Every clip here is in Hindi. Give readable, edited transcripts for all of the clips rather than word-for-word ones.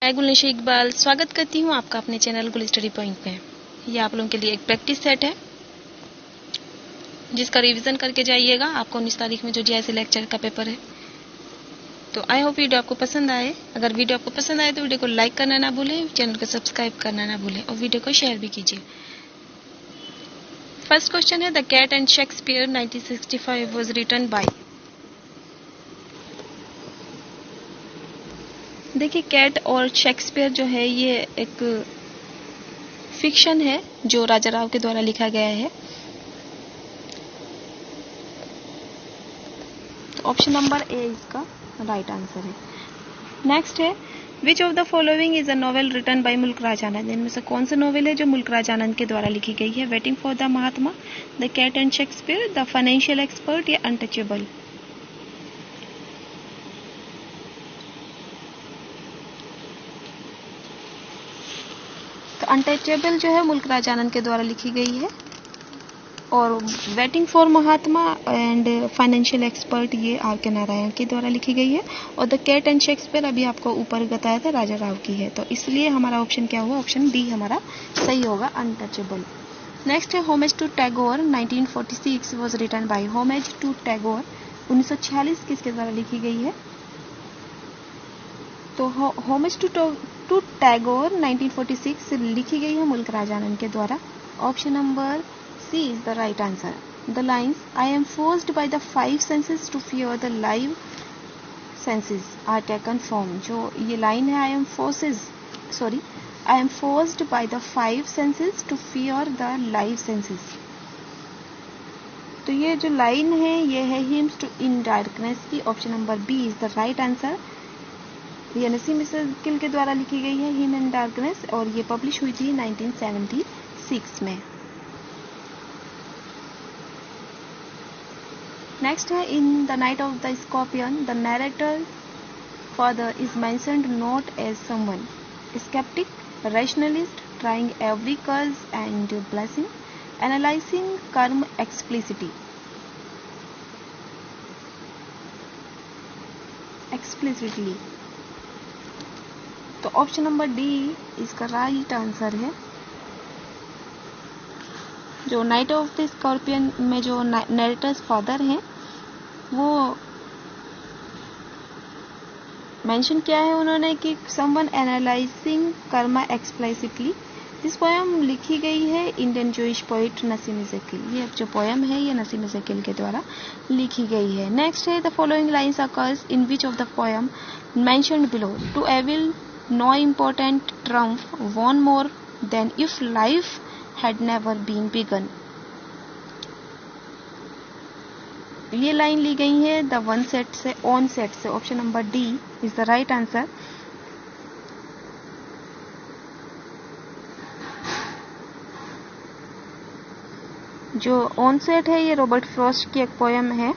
मैं गुलनिशा इकबाल स्वागत करती हूँ आपका अपने चैनल गुल स्टडी पॉइंट में। ये आप लोगों के लिए एक प्रैक्टिस सेट है जिसका रिवीजन करके जाइएगा। आपको 19 तारीख में जो जीआईएस लेक्चर का पेपर है, तो आई होप वीडियो आपको पसंद आए। अगर वीडियो आपको पसंद आए तो वीडियो को लाइक करना ना भूलें, चैनल को सब्सक्राइब करना ना भूलें और वीडियो को शेयर भी कीजिए। फर्स्ट क्वेश्चन है the cat and Shakespeare 1965 was written by. देखिए, कैट और शेक्सपियर जो है ये एक फिक्शन है जो राजा राव के द्वारा लिखा गया है। तो ऑप्शन नंबर ए इसका राइट आंसर है। नेक्स्ट है which of the following is a novel written by Mulk Raj Anand. इनमें से कौन सी नॉवेल है जो मुल्कराज आनंद के द्वारा लिखी गई है? Waiting for the Mahatma, the cat and Shakespeare, the financial expert या अनटचेबल। तो अनटचेबल जो है मुल्कराज आनंद के द्वारा लिखी गई है और waiting for Mahatma and financial expert ये आर के नारायण के द्वारा लिखी गई है। और द कैट एंड शेक्सपियर अभी आपको ऊपर बताया था राजा राव की है। तो इसलिए हमारा ऑप्शन क्या हुआ? ऑप्शन डी हमारा सही होगा, अनटचेबल। नेक्स्ट है homage to Tagore 1946 was written by. Homage to Tagore 1946 किसके द्वारा लिखी गई है? तो होमेज टू टैगोर 1946 लिखी गई है मुल्कराज आनंद के द्वारा। Option number C is the right answer. The lines I am forced by the five senses to fear the live senses are taken from, जो ये लाइन है I am forced by the five senses to fear the live senses। तो ये जो लाइन है ये है Hymns to in Darkness की। Option number B is the right answer। ये नसीम इस्माइल के द्वारा लिखी गई है Hymn in Darkness और ये पब्लिश हुई थी 1976 में। नेक्स्ट है in the night of the scorpion the narrator father is mentioned not as someone sceptic, rationalist, trying every curse and blessing, analysing karma explicitly. तो ऑप्शन नंबर डी इसका राइट आंसर है। जो नाइट ऑफ द स्कॉर्पियन में जो नैरेटर्स फादर हैं वो मेंशन किया है उन्होंने कि someone analysing Karma explicitly. This poem लिखी गई है इंडियन जूइश पोइट नसीम इज़ेकिल। ये जो पोएम है ये नसीम इज़ेकिल के द्वारा लिखी गई है। नेक्स्ट है the following lines occurs in which of the poem mentioned below. To evil no important triumph won more than if life had never been begun। ये लाइन ली गई है द वन सेट से, ऑन सेट से। Option number D is the right answer. जो ऑन सेट है ये रॉबर्ट फ्रॉस्ट की एक पोएम है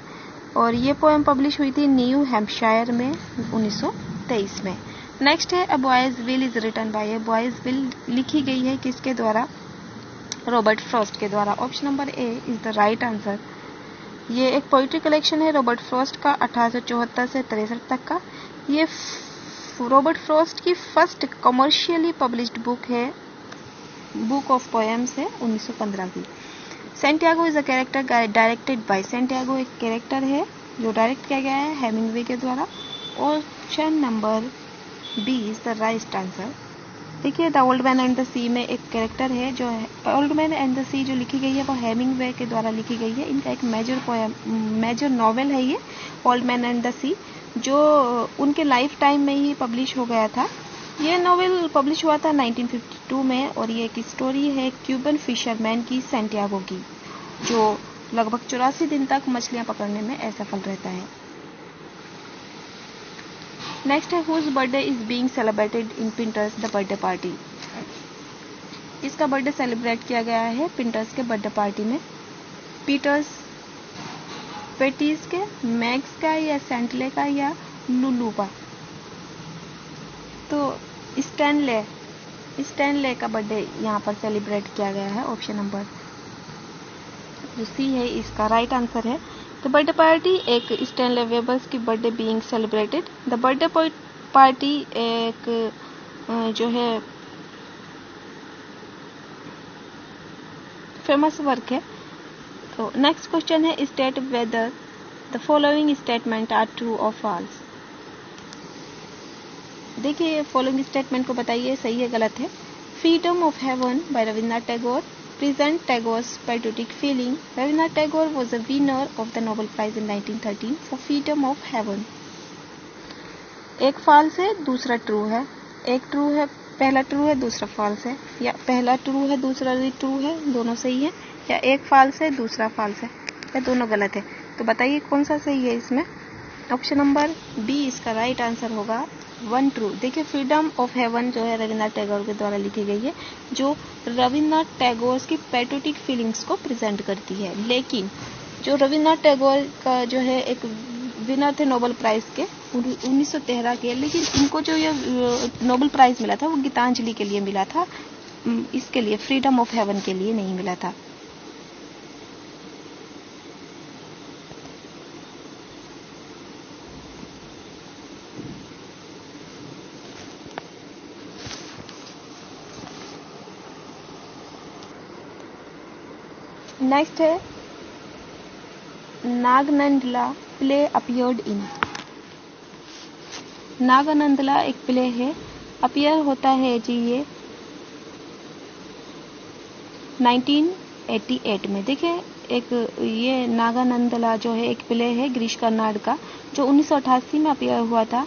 और ये पोएम पब्लिश हुई थी न्यू हैम्पशायर में 1923 में। नेक्स्ट है a boy's will is written by. A boy's will लिखी गई है किसके द्वारा? रॉबर्ट फ्रॉस्ट के द्वारा। Option number a is the right answer. ये एक पोइट्री कलेक्शन है रॉबर्ट फ्रॉस्ट का 1874 से 63 तक का। ये रॉबर्ट फ्रॉस्ट की फर्स्ट कमर्शियली पब्लिश्ड बुक है, बुक ऑफ पोएम्स है 1915 की। Santiago is a character directed by. Santiago एक कैरेक्टर है जो डायरेक्ट किया गया है हेमिंगवे के द्वारा। Option number B is the right answer. देखिए the old man and the sea में एक कैरेक्टर है जो old man and the sea जो लिखी गई है वो हेमिंगवे के द्वारा लिखी गई है। इनका एक मेजर नॉवेल है ये old man and the sea, जो उनके लाइफ टाइम में ही पब्लिश हो गया था। ये नॉवेल पब्लिश हुआ था 1952 में और ये एक स्टोरी है क्यूबन फिशरमैन की सैंटियागो की, जो लगभग 84 दिन तक मछलियां पकड़ने में असफल रहता है। नेक्स्ट है whose birthday is being celebrated in Pinter's the birthday party. इसका बर्थडे सेलिब्रेट किया गया है पिंटर्स के बर्थडे पार्टी में। पीटर्स पेटीज के, मैक्स का या सेंटले का या लुलू का? तो स्टैनले का बर्थडे यहाँ पर सेलिब्रेट किया गया है। ऑप्शन नंबर जो सी है इसका राइट आंसर है। द बर्थडे पार्टी एक स्टैनले वेबर्स की birthday being celebrated. The birthday party एक जो है फेमस वर्क है। तो नेक्स्ट क्वेश्चन है state whether the following statement are true और फॉल्स। देखिए फॉलोइंग स्टेटमेंट को बताइए सही है गलत है। Freedom of heaven by Rabindranath Tagore present Tagore's patriotic feeling. Rabindranath Tagore was a winner of the Nobel Prize in 1913 for freedom of heaven. एक फॉल्स है दूसरा ट्रू है, एक ट्रू है पहला ट्रू है दूसरा फॉल्स है, या पहला ट्रू है दूसरा भी ट्रू है, दोनों सही है, या एक फॉल्स है दूसरा फॉल्स है, या दोनों गलत है। तो बताइए कौन सा सही है इसमें। ऑप्शन नंबर बी इसका राइट आंसर होगा, 1 ट्रू। देखिए फ्रीडम ऑफ हेवन जो है रविन्द्रनाथ टैगोर के द्वारा लिखी गई है, जो रविन्द्रनाथ टैगोर की पैट्रियोटिक फीलिंग्स को प्रेजेंट करती है। लेकिन जो रविन्द्रनाथ टैगोर का जो है एक विनर थे नोबेल प्राइज के 1913 के, लेकिन इनको जो ये नोबेल प्राइज मिला था वो गीतांजलि के लिए मिला था, इसके लिए फ्रीडम ऑफ हेवन के लिए नहीं मिला था। नेक्स्ट है नागनंदला प्ले अपीयर्ड इन। नागनंदला एक प्ले है, अपीयर होता है जी ये 1988 में। देखिए एक ये नागानंदला जो है एक प्ले है गिरीश कर्नाड का, जो 1988 में अपीयर हुआ था।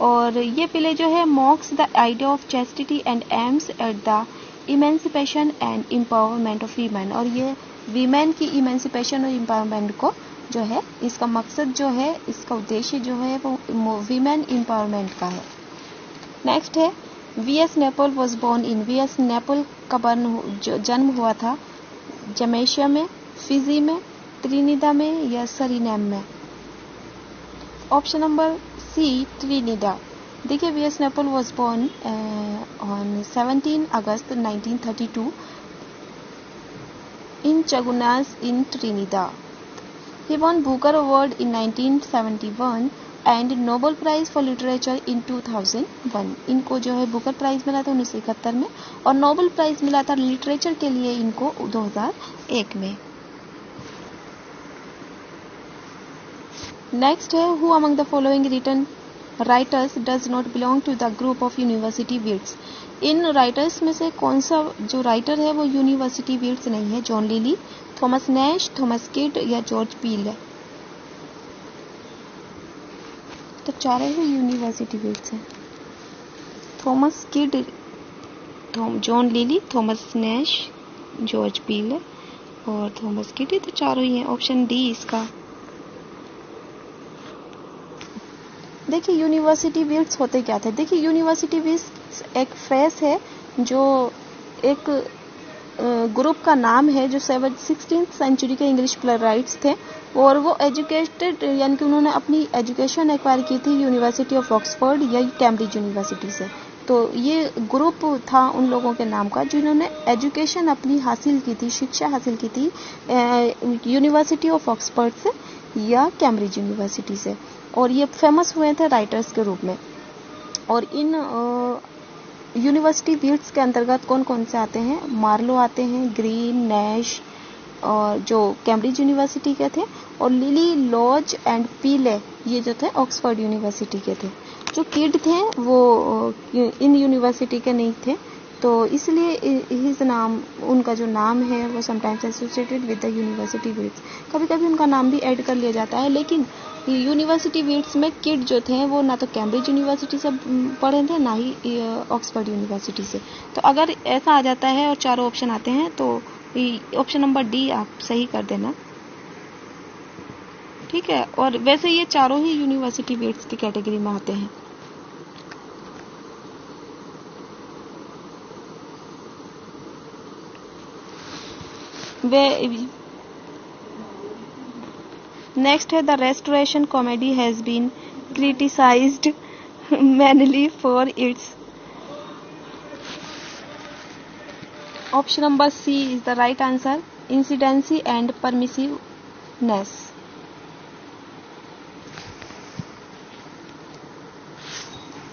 और ये प्ले जो है मॉक्स the idea of chastity and aims at the emancipation and empowerment of women. और ये वीमेन की इमेंसिपेशन और एम्पावरमेंट को जो है, इसका मकसद जो है, इसका उद्देश्य जो है वो वीमेन एम्पावरमेंट का है। नेक्स्ट है V S. Nipple was born in. V S. Naipaul का जन्म हुआ था जमैशिया में, फिजी में, त्रिनिदा में या सरीनेम में। Option number c Trinidad. देखिए V S. Nipple was born on 17 August 1932 in Chaguanas in Trinidad. He won Booker Award in 1971 and Nobel Prize for Literature in 2001. इनको जो है बुकर प्राइज मिला था 1971 में, और नोबेल प्राइज मिला था लिटरेचर के लिए इनको 2001 में। नेक्स्ट है who among the following written writers does not belong to the group of university wits. इन राइटर्स में से कौन सा जो राइटर है वो यूनिवर्सिटी वीड्स नहीं है। John lily, Thomas Nash, Thomas kid या जॉर्ज पील है। तो चारों ही यूनिवर्सिटी वीड्स हैं। Thomas kid, John lily, Thomas Nash, George Peele है और थॉमस किड, तो चारों ही हैं। ऑप्शन डी इसका। देखिए यूनिवर्सिटी वीड्स होते क्या थे। देखिए यूनिवर्सिटी वीड्स एक फ्रेज है जो एक ग्रुप का नाम है जो 16th सेंचुरी के इंग्लिश प्लेराइट्स थे, और वो एजुकेटेड यानी कि उन्होंने अपनी एजुकेशन एक्वायर की थी यूनिवर्सिटी ऑफ ऑक्सफोर्ड या कैम्ब्रिज यूनिवर्सिटी से। तो ये ग्रुप था उन लोगों के नाम का जिन्होंने एजुकेशन अपनी हासिल की थी, शिक्षा हासिल की थी यूनिवर्सिटी ऑफ ऑक्सफोर्ड से या कैम्ब्रिज यूनिवर्सिटी से, और ये फेमस हुए थे राइटर्स के रूप में। और इन यूनिवर्सिटी वीड्स के अंतर्गत कौन कौन से आते हैं। मार्लो आते हैं, ग्रीन, नैश और जो कैम्ब्रिज यूनिवर्सिटी के थे, और लिली, लॉज एंड पीले ये जो थे ऑक्सफोर्ड यूनिवर्सिटी के थे। जो किड थे वो इन यूनिवर्सिटी के नहीं थे, तो इसलिए हिज नाम, उनका जो नाम है वो sometimes associated with the university weeds. कभी कभी उनका नाम भी ऐड कर लिया जाता है, लेकिन यूनिवर्सिटी वीड्स में किड जो थे वो ना तो कैम्ब्रिज यूनिवर्सिटी से पढ़े थे ना ही ऑक्सफोर्ड यूनिवर्सिटी से। तो अगर ऐसा आ जाता है और चारों ऑप्शन आते हैं तो ऑप्शन नंबर डी आप सही कर देना, ठीक है। और वैसे ये चारों ही यूनिवर्सिटी वीड्स की कैटेगरी में आते हैं। नेक्स्ट है the restoration comedy has been criticised mainly for its option number C is the right answer, incidency and permissiveness.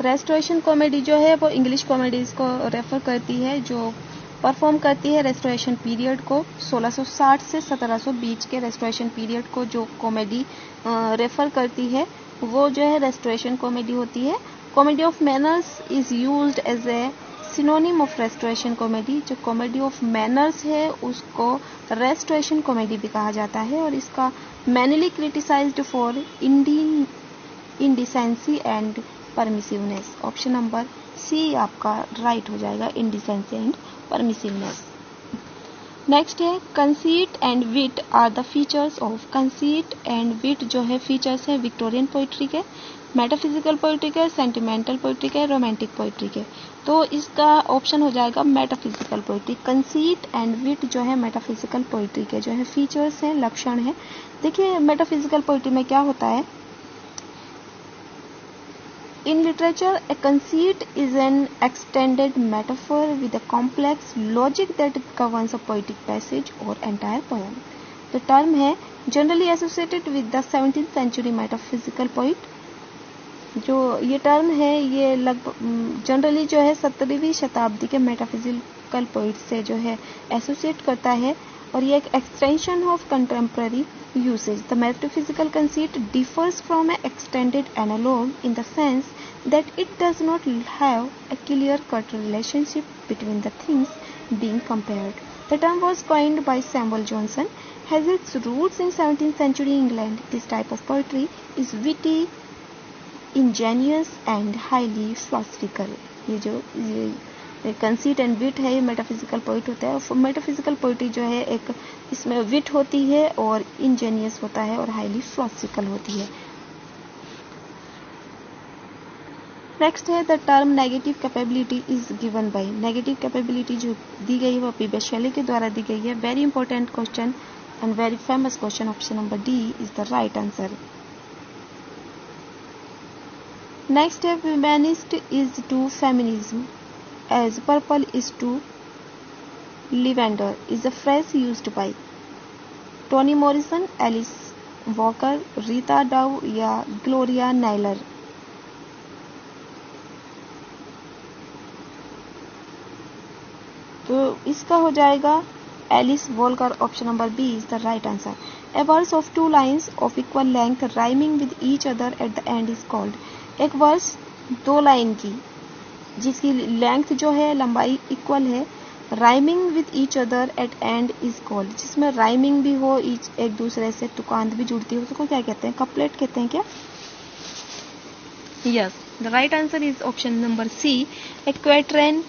Restoration comedy जो है वो इंग्लिश कॉमेडीज को रेफर करती है जो परफॉर्म करती है रेस्टोरेशन पीरियड को 1660 से 1700 बीच के रेस्टोरेशन पीरियड को जो कॉमेडी रेफर करती है वो जो है रेस्टोरेशन कॉमेडी होती है। Comedy of manners is used as a synonym of restoration comedy. जो कॉमेडी ऑफ मैनर्स है उसको रेस्टोरेशन कॉमेडी भी कहा जाता है और इसका mainly criticised for indecency and permissiveness. Option number c आपका राइट हो जाएगा, इंडिसेंसी एंड परमिसिवनेस। नेक्स्ट है conceit and wit are the features of. Conceit and wit जो है फीचर्स है विक्टोरियन पोइट्री के, मेटाफिजिकल पोइट्री के, सेंटिमेंटल पोइट्री के, रोमांटिक पोइट्री के। तो इसका ऑप्शन हो जाएगा metaphysical poetry. Conceit and wit जो है मेटाफिजिकल पोइट्री के जो है फीचर्स हैं, लक्षण है। देखिए मेटाफिजिकल पोइट्री में क्या होता है, in literature a conceit is an extended metaphor with a complex logic that governs a poetic passage or entire poem. The term है generally associated with the 17th century metaphysical poet। जो ये टर्म है ये लगभग जनरली जो है 17वीं शताब्दी के मेटाफिजिकल पोइट से जो है एसोसिएट करता है और ये एक extension of contemporary usage. The metaphysical conceit differs from an extended analog in the sense that it does not have a clear-cut relationship between the things being compared. The term was coined by Samuel Johnson, has its roots in 17th century England. This type of poetry is witty, ingenious and highly philosophical. ये जो कंसीट एंड विट है ये मेटाफिजिकल पोइट होता है और मेटाफिजिकल पोइट्री जो है एक इसमें विट होती है और इंजीनियस होता है और हाईली फिलॉसफिकल होती है। नेक्स्ट है the term negative capability is given by. Negative capability जो दी गई है वो पी शेली के द्वारा दी गई है। Very important question and very famous question. Option number D is the right answer. Next है humanist is to feminism as purple is to lavender is a phrase used by Toni Morrison, Alice Walker, Rita Dove या ग्लोरिया नाइलर। तो इसका हो जाएगा Alice Walker. Option number B is the right answer. A verse of two lines of equal length rhyming with each other at the end is called. एक वर्स दो लाइन की जिसकी लेंथ जो है लंबाई इक्वल है, rhyming with each other at end is called. जिसमें राइमिंग भी हो, एक दूसरे से तुकांत भी जुड़ती हो, उसको क्या कहते हैं, कपलेट कहते हैं क्या? Yes, the right answer is option number C. A quatrain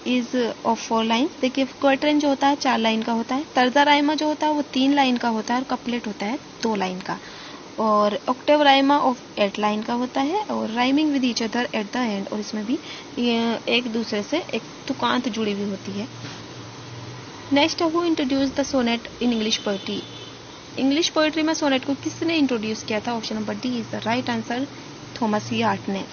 is of 4 lines. देखिए क्वेट्रेन जो होता है 4 लाइन का होता है, तर्जा राइमा जो होता है वो 3 लाइन का होता है और कपलेट होता है 2 लाइन का, और ऑक्टेव राइमा ऑफ 8 लाइन का होता है और rhyming with each other at the and, और इसमें भी एक दूसरे से एक तुकांत जुड़ी हुई होती है। Next who introduce the sonnet in English poetry. English poetry में सोनेट को किसने इंट्रोड्यूस किया था? Option number D is the right answer, Thomas Wyatt ने।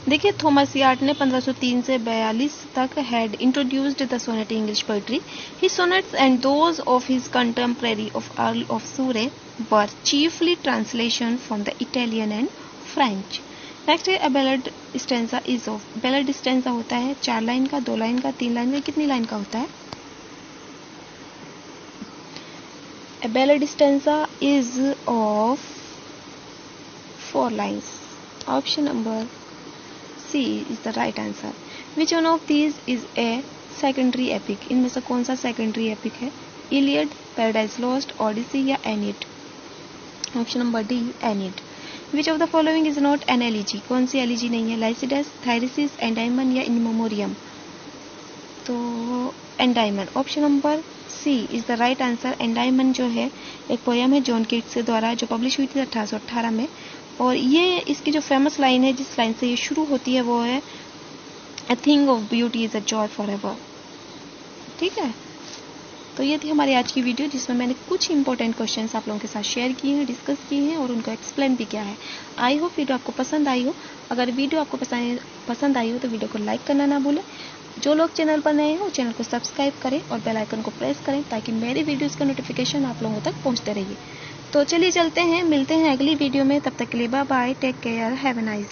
देखिए थॉमस यार्ट ने 1503 से 42 तक had introduced the sonnet in English poetry. His sonnets and those of his contemporary of earl of Surrey were chiefly translation from the Italian and French. Next है ballad stanza is of. Ballad stanza होता है 4 लाइन का, 2 लाइन का, 3 लाइन का, कितनी लाइन का होता है? A ballad stanza is of 4 lines. Option number C is the right answer. Which one of these is a secondary epic? इनमें से कौन सा secondary epic है? Iliad, Paradise Lost, Odyssey या Aeneid? Option number D, Aeneid. Which of the following is not an elegy? कौन सी elegy नहीं है? Lycidas, Thyrsis, Endymion या In Memoriam? तो Endymion. Option number C is the right answer. Endymion जो है एक पोयम है जॉन कीट्स के द्वारा जो पब्लिश हुई थी 1818 में, और ये इसकी जो फेमस लाइन है जिस लाइन से ये शुरू होती है वो है A thing of beauty is a joy forever. ठीक है, तो ये थी हमारी आज की वीडियो जिसमें मैंने कुछ इंपॉर्टेंट क्वेश्चंस आप लोगों के साथ शेयर किए हैं, डिस्कस किए हैं और उनको एक्सप्लेन भी किया है। आई होप वीडियो आपको पसंद आई हो। अगर वीडियो आपको पसंद आई हो तो वीडियो को लाइक करना ना भूलें। जो लोग चैनल पर नए हो चैनल को सब्सक्राइब करें और बेल आइकन को प्रेस करें ताकि मेरी वीडियोस का नोटिफिकेशन आप लोगों तक पहुंचते रहिए। तो चलिए चलते हैं, मिलते हैं अगली वीडियो में। तब तक के लिए bye bye, take care, have a nice